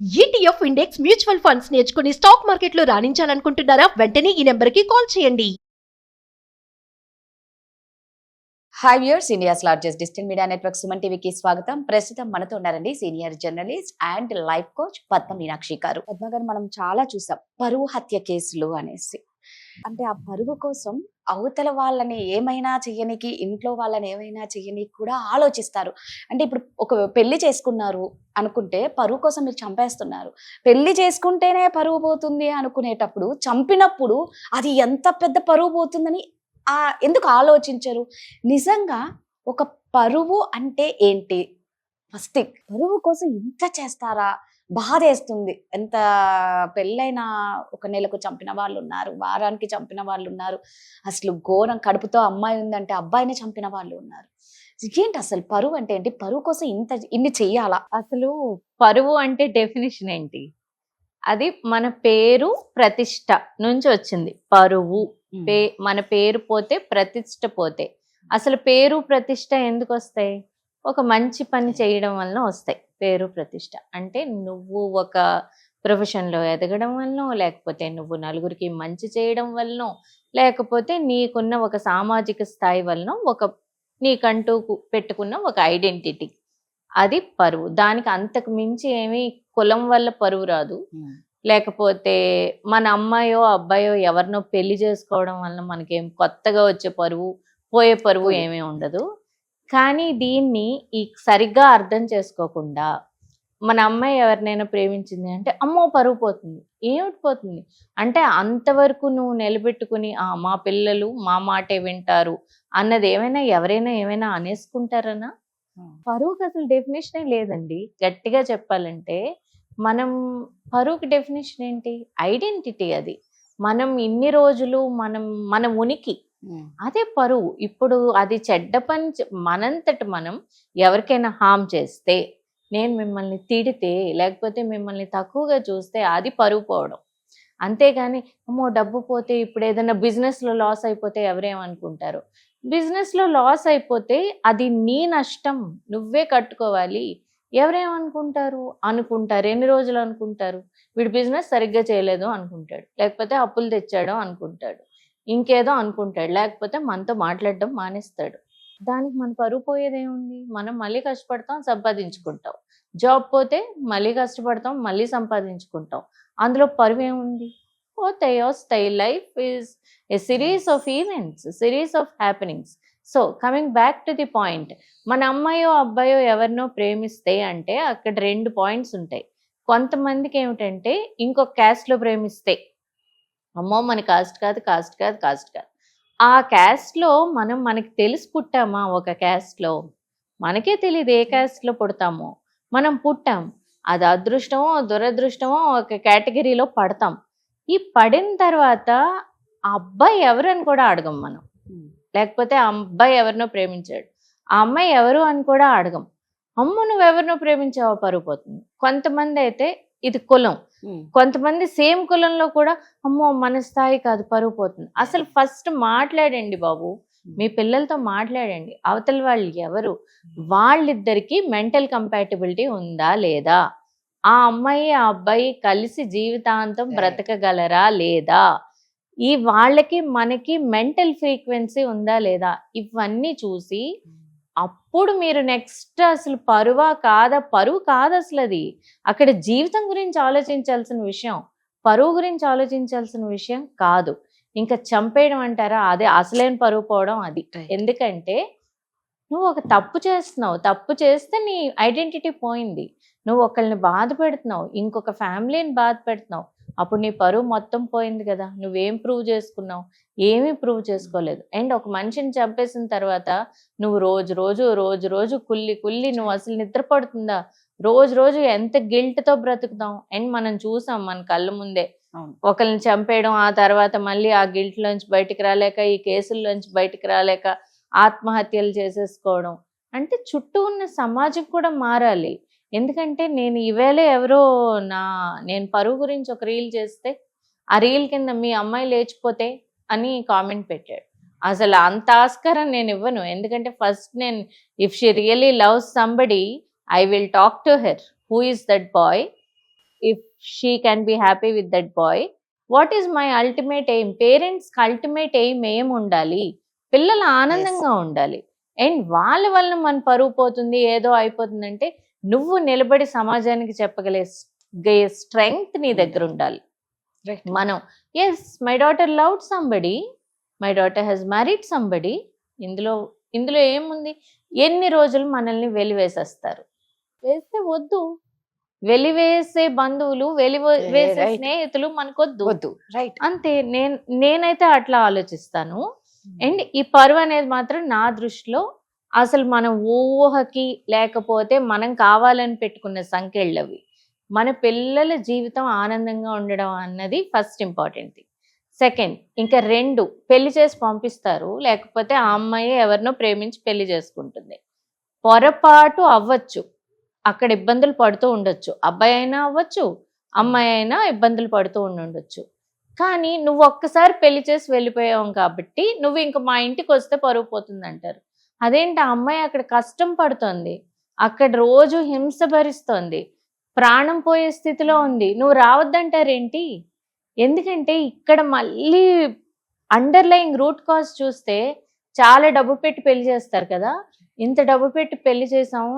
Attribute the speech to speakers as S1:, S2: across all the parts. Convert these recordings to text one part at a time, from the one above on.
S1: ETF index mutual funds నేర్చుకుని stock మార్కెట్లో రాణించాలనుకుంటున్నారా? వెంటనే ఈ నెంబర్కి కాల్ చేయండి.
S2: Hi viewers, India's largest digital media network Suman టీవీకి స్వాగతం. ప్రస్తుతం మనతో ఉన్నారండి senior journalist and life coach Padma Meenakshi గారు. పద్మ గారు, మనం చాలా చూసాం పరువు హత్య కేసులు అనేసి. అంటే ఆ పరువు కోసం అవతల వాళ్ళని ఏమైనా చెయ్యనికి, ఇంట్లో వాళ్ళని ఏమైనా చెయ్యనికి కూడా ఆలోచిస్తారు. అంటే ఇప్పుడు ఒక పెళ్లి చేసుకున్నారు అనుకుంటే పరువు కోసం మీరు చంపేస్తున్నారు. పెళ్లి చేసుకుంటేనే పరువు పోతుంది అనుకునేటప్పుడు చంపినప్పుడు అది ఎంత పెద్ద పరువు పోతుందని ఎందుకు ఆలోచించరు? నిజంగా ఒక పరువు అంటే ఏంటి? ఫస్ట్ పరువు కోసం ఇంత చేస్తారా? బాధేస్తుంది. ఎంత పెళ్ళైన ఒక నెలకు చంపిన వాళ్ళు ఉన్నారు, వారానికి చంపిన వాళ్ళు ఉన్నారు, అసలు ఘోరం కడుపుతో అమ్మాయి ఉందంటే అబ్బాయిని చంపిన వాళ్ళు ఉన్నారు. ఏంటి అసలు పరువు అంటే ఏంటి? పరువు కోసం ఇన్ని చెయ్యాలా?
S3: అసలు పరువు అంటే డెఫినేషన్ ఏంటి? అది మన పేరు ప్రతిష్ట నుంచి వచ్చింది పరువు. మన పేరు పోతే ప్రతిష్ట పోతే. అసలు పేరు ప్రతిష్ట ఎందుకు వస్తాయి? ఒక మంచి పని చేయడం వలన వస్తాయి పేరు ప్రతిష్ట. అంటే నువ్వు ఒక ప్రొఫెషన్లో ఎదగడం వలనో, లేకపోతే నువ్వు నలుగురికి మంచి చేయడం వలనో, లేకపోతే నీకున్న ఒక సామాజిక స్థాయి వలన నీకంటూ పెట్టుకున్న ఒక ఐడెంటిటీ, అది పరువు. దానికి అంతకు మించి ఏమి కులం వల్ల పరువు రాదు, లేకపోతే మన అమ్మాయో అబ్బాయో ఎవరినో పెళ్లి చేసుకోవడం వలన మనకేం కొత్తగా వచ్చే పరువు, పోయే పరువు ఏమీ ఉండదు. కానీ దీన్ని సరిగ్గా అర్థం చేసుకోకుండా మన అమ్మాయి ఎవరినైనా ప్రేమించింది అంటే అమ్మో పరువు పోతుంది. ఏమిటి పోతుంది అంటే అంతవరకు నువ్వు నిలబెట్టుకుని మా పిల్లలు మా మాటే వింటారు అన్నది ఎవరైనా ఏమైనా అనేసుకుంటారనా? పరువుకి అసలు డెఫినేషనే లేదండి. గట్టిగా చెప్పాలంటే మనం పరువుకి డెఫినేషన్ ఏంటి? ఐడెంటిటీ. అది మనం ఇన్ని రోజులు మన ఉనికి, అదే పరువు. ఇప్పుడు అది చెడ్డ పని మనంతట మనం ఎవరికైనా హామ్ చేస్తే, నేను మిమ్మల్ని తిడితే, లేకపోతే మిమ్మల్ని తక్కువగా చూస్తే అది పరువు పోవడం. అంతేగాని అమ్మో డబ్బు పోతే, ఇప్పుడు ఏదైనా బిజినెస్లో లాస్ అయిపోతే ఎవరేమనుకుంటారు? బిజినెస్లో లాస్ అయిపోతే అది నీ నష్టం, నువ్వే కట్టుకోవాలి. ఎవరేమనుకుంటారు? అనుకుంటారు. ఎన్ని రోజులు అనుకుంటారు? వీడు బిజినెస్ సరిగ్గా చేయలేదు అనుకుంటాడు, లేకపోతే అప్పులు తెచ్చాడో అనుకుంటాడు, ఇంకేదో అనుకుంటాడు, లేకపోతే మనతో మాట్లాడడం మానేస్తాడు. దానికి మన పరువు పోయేదేముంది? మనం మళ్ళీ కష్టపడతాం, సంపాదించుకుంటాం. జాబ్ పోతే మళ్ళీ కష్టపడతాం, మళ్ళీ సంపాదించుకుంటాం. అందులో పరువు ఏముంది? వస్తాయి. Life is a series of events, series of happenings. So coming back to the point, మన అమ్మాయో అబ్బాయో ఎవరినో ప్రేమిస్తే అంటే అక్కడ 2 పాయింట్స్ ఉంటాయి. కొంతమందికి ఏమిటంటే ఇంకొక క్యాస్ట్లో ప్రేమిస్తే, అమ్మో మన కాస్ట్ కాదు. ఆ క్యాస్ట్లో మనకి తెలిసి పుట్టామా? ఒక క్యాస్ట్లో మనకే తెలియదు ఏ క్యాస్ట్లో పుడతామో. మనం పుట్టాం, అది అదృష్టమో దురదృష్టమో ఒక కేటగిరీలో పడతాం. ఈ పడిన తర్వాత ఆ అబ్బాయి ఎవరని కూడా అడగం మనం, లేకపోతే ఆ అబ్బాయి ఎవరినో ప్రేమించాడు, ఆ అమ్మాయి ఎవరు అని కూడా అడగం. అమ్మ నువ్వెవరినో ప్రేమించావో పరువు పోతుంది. కొంతమంది అయితే ఇది కులం, కొంతమంది సేమ్ కులంలో కూడా అమ్మో మన స్థాయి కాదు, పరువు పోతుంది. అసలు ఫస్ట్ మాట్లాడండి బాబు, మీ పిల్లలతో మాట్లాడండి. అవతల వాళ్ళు ఎవరు, వాళ్ళిద్దరికి మెంటల్ కంపాటిబిలిటీ ఉందా లేదా, ఆ అమ్మాయి ఆ అబ్బాయి కలిసి జీవితాంతం బ్రతకగలరా లేదా, వాళ్ళకి మనకి మెంటల్ ఫ్రీక్వెన్సీ ఉందా లేదా, ఇవన్నీ చూసి అప్పుడు మీరు నెక్స్ట్ అసలు పరువు కాదు అసలు. అది అక్కడ జీవితం గురించి ఆలోచించాల్సిన విషయం, పరువు గురించి ఆలోచించాల్సిన విషయం కాదు. ఇంకా చంపేయడం అంటారా, అదే అసలైన పరువు పోవడం అది. ఎందుకంటే నువ్వు ఒక తప్పు చేస్తున్నావు, తప్పు చేస్తే నీ ఐడెంటిటీ పోయింది. నువ్వు ఒకళ్ళని బాధ పెడుతున్నావు, ఇంకొక ఫ్యామిలీని బాధ పెడుతున్నావు, అప్పుడు నీ పరువు మొత్తం పోయింది కదా. నువ్వేం ప్రూవ్ చేసుకున్నావు? ఏమీ ప్రూవ్ చేసుకోలేదు. అండ్ ఒక మనిషిని చంపేసిన తర్వాత నువ్వు రోజు కుల్లి నువ్వు అసలు నిద్రపడుతుందా? రోజు ఎంత గిల్ట్తో బ్రతుకుతాం. అండ్ మనం చూసాం మన కళ్ళ ముందే ఒకరిని చంపేయడం, ఆ తర్వాత మళ్ళీ ఆ గిల్ట్లోంచి బయటికి రాలేక, ఈ కేసుల్లోంచి బయటికి రాలేక ఆత్మహత్యలు చేసేసుకోవడం. అంటే చుట్టూ ఉన్న సమాజం కూడా మారాలి. ఎందుకంటే నేను ఈవేళ నేను పరువు గురించి ఒక రీల్ చేస్తే ఆ రీల్ కింద మీ అమ్మాయి లేచిపోతే అని కామెంట్ పెట్టాడు. అసలు అంత ఆస్కారం నేను ఇవ్వను. ఎందుకంటే ఫస్ట్ నేను if she really loves somebody I will talk to her, who is that boy, if she can be happy with that boy, what is my ultimate aim? Parents ultimate aim ఏం ఉండాలి? పిల్లలు ఆనందంగా ఉండాలి. And వాళ్ళ వల్ల మన పరువు పోతుంది, ఏదో అయిపోతుందంటే నువ్వు నిలబడి సమాజానికి చెప్పగలిగే స్ట్రెంగ్త్ నీ దగ్గర ఉండాలి.
S2: Right.
S3: మనం yes my daughter loved somebody, my daughter has married somebody, ఇందులో ఏముంది? ఎన్ని రోజులు మనల్ని వెలివేసేస్తారు? వేస్తే వద్దు. వెలివేసే బంధువులు, వెలివేసే
S2: Right.
S3: స్నేహితులు మనకొద్దు.
S2: వద్దు. రైట్.
S3: అంతే. నేనైతే అట్లా ఆలోచిస్తాను. అండ్ ఈ పరువు అనేది మాత్రం నా దృష్టిలో అసలు మన ఊహకి లేకపోతే మనం కావాలని పెట్టుకున్న సంఖ్యలవి. మన పిల్లల జీవితం ఆనందంగా ఉండడం అన్నది ఫస్ట్ ఇంపార్టెంట్ థింగ్. సెకండ్, ఇంకా 2 పెళ్లి చేసి పంపిస్తారు, లేకపోతే ఆ అమ్మాయి ఎవరినో ప్రేమించి పెళ్లి చేసుకుంటుంది. పొరపాటు అవ్వచ్చు, అక్కడ ఇబ్బందులు పడుతూ ఉండొచ్చు. అబ్బాయి అయినా అవ్వచ్చు, అమ్మాయి అయినా ఇబ్బందులు పడుతూ ఉండొచ్చు. కానీ నువ్వు ఒక్కసారి పెళ్లి చేసి వెళ్ళిపోయావు కాబట్టి నువ్వు ఇంక మా ఇంటికి వస్తే పరువు పోతుంది అంటారు. అదేంటి? ఆ అమ్మాయి అక్కడ కష్టం పడుతోంది, అక్కడ రోజు హింస భరిస్తోంది, ప్రాణం పోయే స్థితిలో ఉంది, నువ్వు రావద్దంటారేంటి? ఎందుకంటే ఇక్కడ మళ్ళీ అండర్లయింగ్ రూట్ కాజ్ చూస్తే చాలా డబ్బు పెట్టి పెళ్లి చేస్తారు కదా. ఇంత డబ్బు పెట్టి పెళ్లి చేసాము,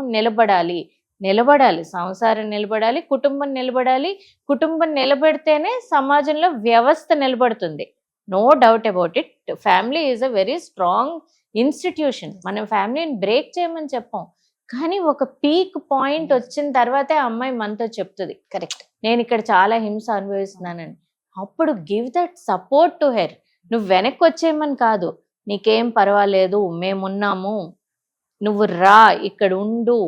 S3: నిలబడాలి, సంసారం నిలబడాలి, కుటుంబం నిలబడాలి. కుటుంబం నిలబడితేనే సమాజంలో వ్యవస్థ నిలబడుతుంది. No doubt about it. Family is a very strong institution. మనం ఫ్యామిలీని బ్రేక్ చేయమని చెప్పాం, కానీ ఒక పీక్ పాయింట్ వచ్చిన తర్వాతే ఆ అమ్మాయి మనతో చెప్తుంది,
S2: కరెక్ట్,
S3: నేను ఇక్కడ చాలా హింస అనుభవిస్తున్నానని. అప్పుడు give that support to her. నువ్వు వెనక్కి వచ్చేయమని కాదు, నీకేం పర్వాలేదు, మేమున్నాము, నువ్వు రా, ఇక్కడ ఉండు,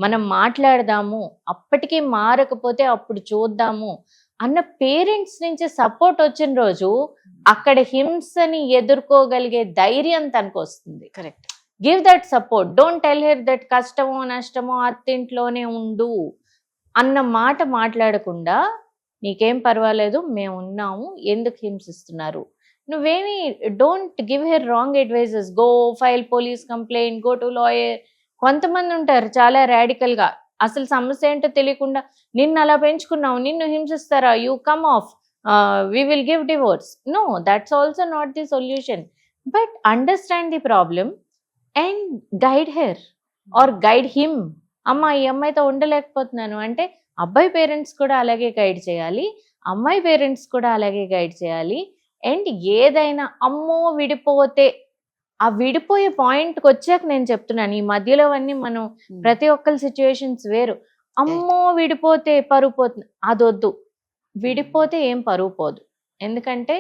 S3: మనం మాట్లాడదాము, అప్పటికీ మారకపోతే అప్పుడు చూద్దాము అన్న పేరెంట్స్ నుంచి సపోర్ట్ వచ్చిన రోజు అక్కడ హింసని ఎదుర్కోగలిగే ధైర్యం తనకు వస్తుంది.
S2: Correct.
S3: Give that support. Don't tell here that కష్టమో నష్టమో అత్తింట్లోనే ఉండు అన్న మాట మాట్లాడకుండా, నీకేం పర్వాలేదు, మేము ఉన్నాము, ఎందుకు హింసిస్తున్నారు? నువ్వేమి don't give here wrong advises. Go file police complaint, go to lawyer. కొంతమంది ఉంటారు చాలా రాడికల్ గా, అసలు సమస్య ఏంటో తెలియకుండా నిన్ను అలా పెంచుకున్నావు, నిన్ను హింసిస్తారా, you come off, we will give divorce. No, that's also not the solution. But understand the problem and guide her or guide him. అమ్మ, ఈ అమ్మాయితో ఉండలేకపోతున్నాను అంటే అబ్బాయి పేరెంట్స్ కూడా అలాగే గైడ్ చేయాలి, అమ్మాయి పేరెంట్స్ కూడా అలాగే గైడ్ చేయాలి. అండ్ ఏదైనా అమ్మో విడిపోతే, ఆ విడిపోయే పాయింట్కి వచ్చాక నేను చెప్తున్నాను, ఈ మధ్యలో అన్నీ మనం ప్రతి ఒక్కరి సిచ్యువేషన్స్ వేరు. అమ్మో విడిపోతే పరువు పోతుంది, అదొద్దు. విడిపోతే ఏం పరువు పోదు, ఎందుకంటే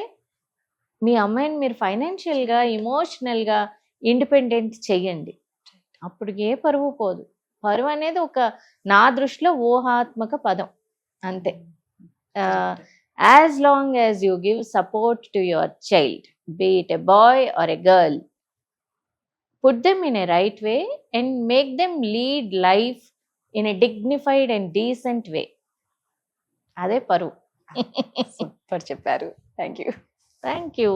S3: మీ అమ్మాయిని మీరు ఫైనాన్షియల్గా, ఇమోషనల్గా ఇండిపెండెంట్ చెయ్యండి, అప్పుడు ఏ పరువు పోదు. పరువు అనేది ఒక, నా దృష్టిలో ఊహాత్మక పదం అంతే. As long as you give support to your child, be it a boy or a girl, put them in a right way and make them lead life in a dignified and decent way. అదే పరువు.
S2: Super చెప్పారు. Thank you.
S3: Thank you.